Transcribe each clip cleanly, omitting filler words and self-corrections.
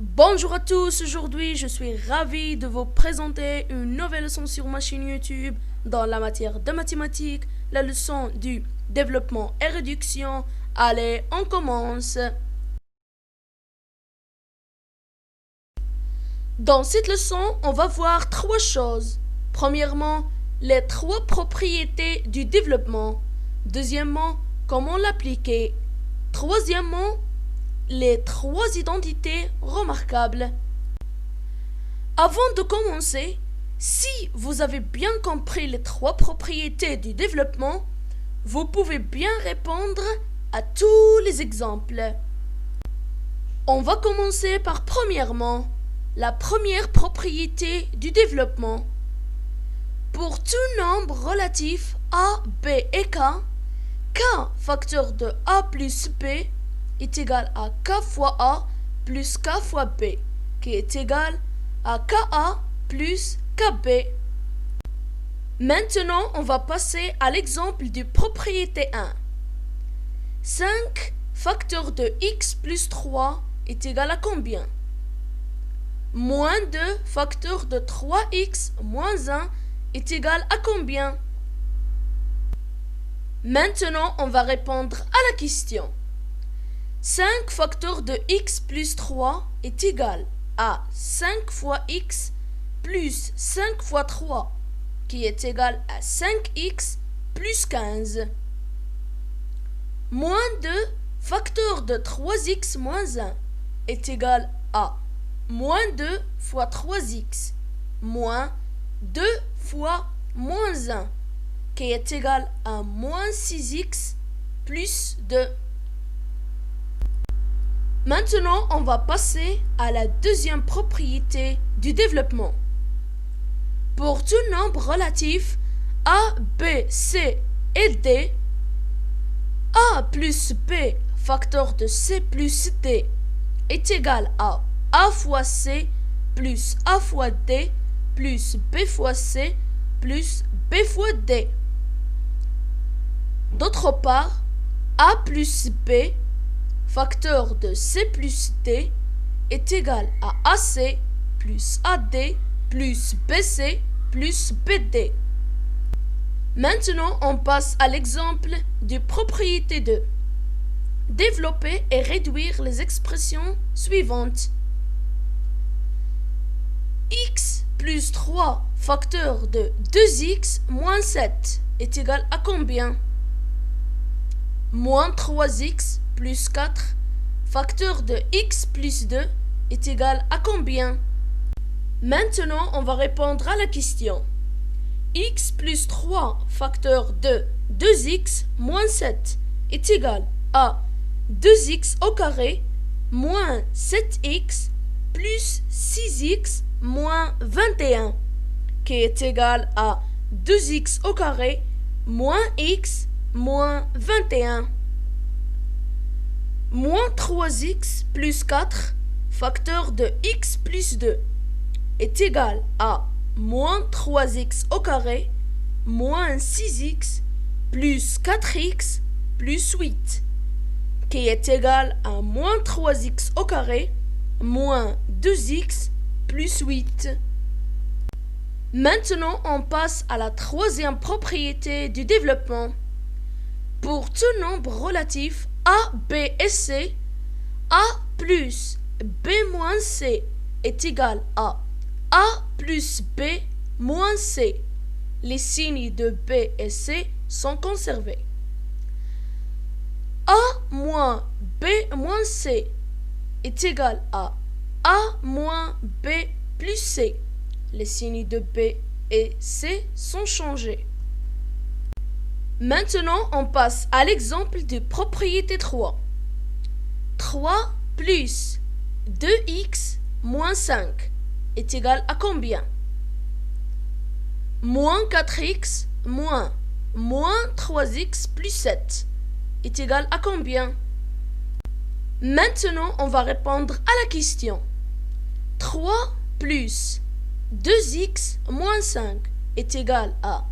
Bonjour à tous, aujourd'hui je suis ravi de vous présenter une nouvelle leçon sur ma chaîne YouTube dans la matière de mathématiques, la leçon du développement et réduction. Allez, on commence. Dans cette leçon, on va voir trois choses. Premièrement, les trois propriétés du développement. Deuxièmement, comment l'appliquer. Troisièmement, les trois identités remarquables. Avant de commencer, si vous avez bien compris les trois propriétés du développement, vous pouvez bien répondre à tous les exemples. On va commencer par premièrement, la première propriété du développement. Pour tout nombre relatif a, b et k facteur de a plus b est égal à k fois a plus k fois b, qui est égal à ka plus kb. Maintenant, on va passer à l'exemple de propriété 1. 5 facteur de x plus 3 est égal à combien? Moins 2 facteur de 3x moins 1 est égal à combien? Maintenant, on va répondre à la question. 5 facteur de x plus 3 est égal à 5 fois x plus 5 fois 3, qui est égal à 5x plus 15. Moins 2 facteur de 3x moins 1 est égal à moins 2 fois 3x moins 2 fois moins 1, qui est égal à moins 6x plus 2. Maintenant, on va passer à la deuxième propriété du développement. Pour tout nombre relatif a, b, c et d, a plus b facteur de c plus d est égal à a fois c plus a fois d plus b fois c plus b fois d. D'autre part, a plus b facteur de c plus d est égal à ac plus ad plus bc plus bd. Maintenant, on passe à l'exemple de propriété 2. Développer et réduire les expressions suivantes. X plus 3 facteur de 2x moins 7 est égal à combien? Moins 3x plus 4 facteur de x plus 2 est égal à combien? Maintenant, on va répondre à la question. X plus 3 facteur de 2x moins 7 est égal à 2x au carré moins 7x plus 6x moins 21, qui est égal à 2x au carré moins x moins 21. Moins 3x plus 4 facteur de x plus 2 est égal à moins 3x au carré moins 6x plus 4x plus 8, qui est égal à moins 3x au carré moins 2x plus 8. Maintenant, on passe à la troisième propriété du développement. Pour tout nombre relatif a, b et c, a plus b moins c est égal à a plus b moins c. Les signes de b et c sont conservés. A moins b moins c est égal à a moins b plus c. Les signes de b et c sont changés. Maintenant, on passe à l'exemple de propriété 3. 3 plus 2x moins 5 est égal à combien? Moins 4x moins 3x plus 7 est égal à combien? Maintenant, on va répondre à la question. 3 plus 2x moins 5 est égal à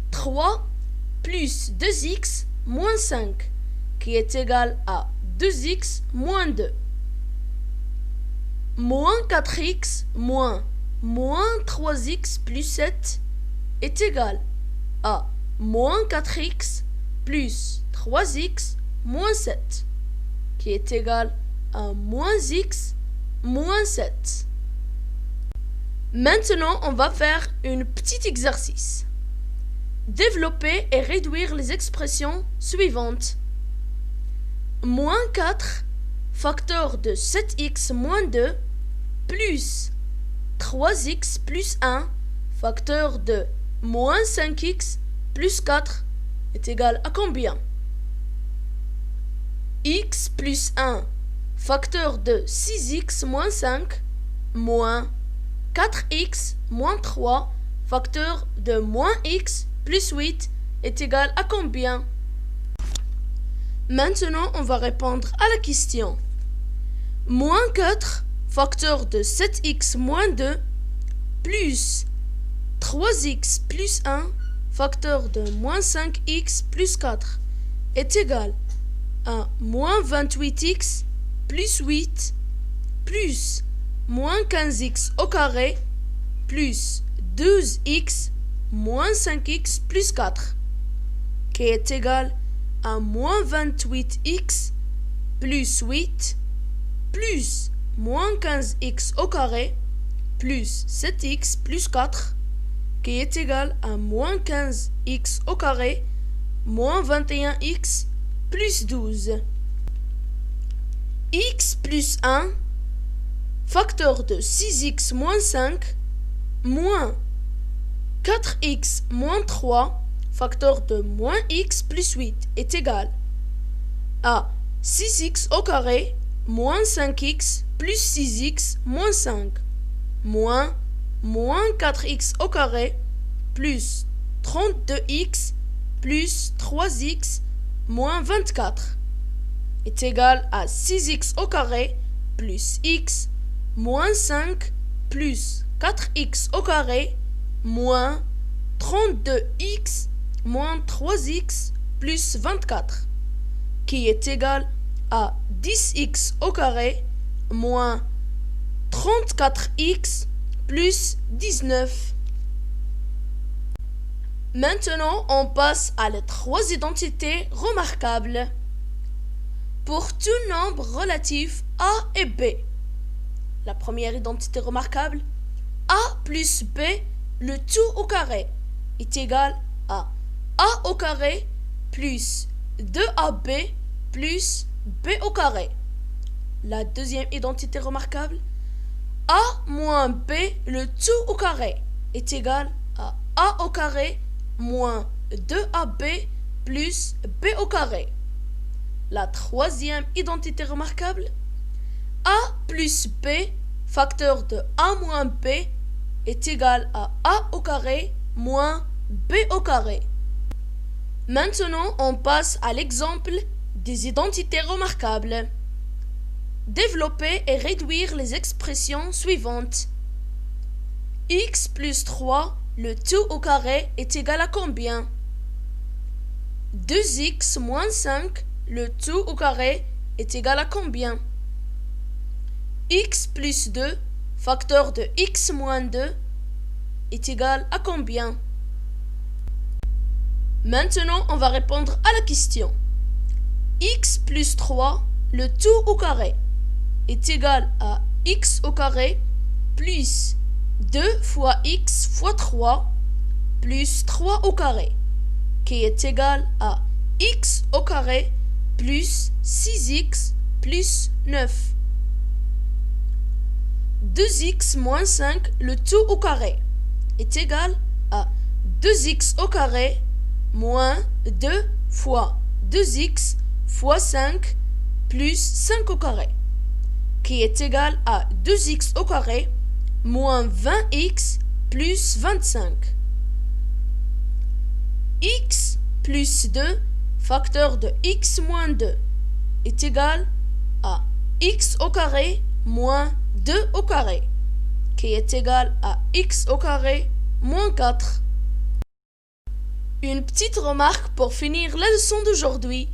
3 plus 2x moins 5, qui est égal à 2x moins 2. moins 4x moins 3x plus 7 est égal à moins 4x plus 3x moins 7, qui est égal à moins x moins 7. Maintenant, on va faire un petit exercice. Développer et réduire les expressions suivantes. Moins 4 facteur de 7x moins 2 plus 3x plus 1 facteur de moins 5x plus 4 est égal à combien? X plus 1 facteur de 6x moins 5 moins 4x moins 3 facteur de moins x plus 8 est égal à combien? Maintenant, on va répondre à la question. Moins 4 facteur de 7x moins 2 plus 3x plus 1 facteur de moins 5x plus 4 est égal à moins 28x plus 8 plus moins 15x au carré plus 12x moins 5x plus 4 qui est égal à moins 28x plus 8 plus moins 15x au carré plus 7x plus 4 qui est égal à moins 15x au carré moins 21x plus 12. X plus 1 facteur de 6x moins 5 moins 4x moins 3 facteur de moins x plus 8 est égal à 6x au carré moins 5x plus 6x moins 5 moins 4x au carré plus 32x plus 3x moins 24 est égal à 6x au carré plus x moins 5 plus 4x au carré moins 32x moins 3x plus 24 qui est égal à 10x au carré moins 34x plus 19. Maintenant, on passe à les trois identités remarquables. Pour tout nombre relatif A et B. La première identité remarquable, A plus B, le tout au carré, est égal à A au carré plus 2AB plus B au carré. La deuxième identité remarquable, A moins B, le tout au carré, est égal à A au carré moins 2AB plus B au carré. La troisième identité remarquable, A plus B, facteur de A moins B, est égal à A au carré moins B au carré. Maintenant, on passe à l'exemple des identités remarquables. Développer et réduire les expressions suivantes. X plus 3, le tout au carré, est égal à combien? 2x moins 5, le tout au carré, est égal à combien? X plus 2, facteur de x moins 2, est égal à combien? Maintenant, on va répondre à la question. X plus 3, le tout au carré, est égal à x au carré plus 2 fois x fois 3 plus 3 au carré, qui est égal à x au carré plus 6x plus 9. 2x moins 5, le tout au carré, est égal à 2x au carré moins 2 fois 2x fois 5 plus 5 au carré, qui est égal à 2x au carré moins 20x plus 25. X plus 2, facteur de x moins 2, est égal à x au carré moins 2 au carré, qui est égal à x au carré moins 4. Une petite remarque pour finir la leçon d'aujourd'hui.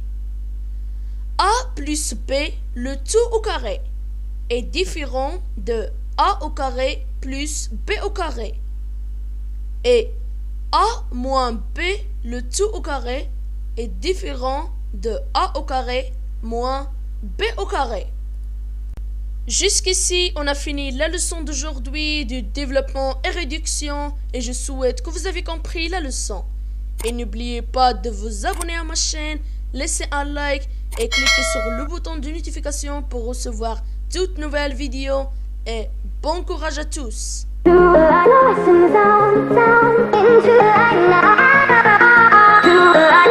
A plus B, le tout au carré, est différent de a au carré plus b au carré. Et a moins b, le tout au carré, est différent de a au carré moins b au carré. Jusqu'ici, on a fini la leçon d'aujourd'hui du développement et réduction et je souhaite que vous avez compris la leçon. Et n'oubliez pas de vous abonner à ma chaîne, laisser un like et cliquez sur le bouton de notification pour recevoir toutes nouvelles vidéos et bon courage à tous. Into the light.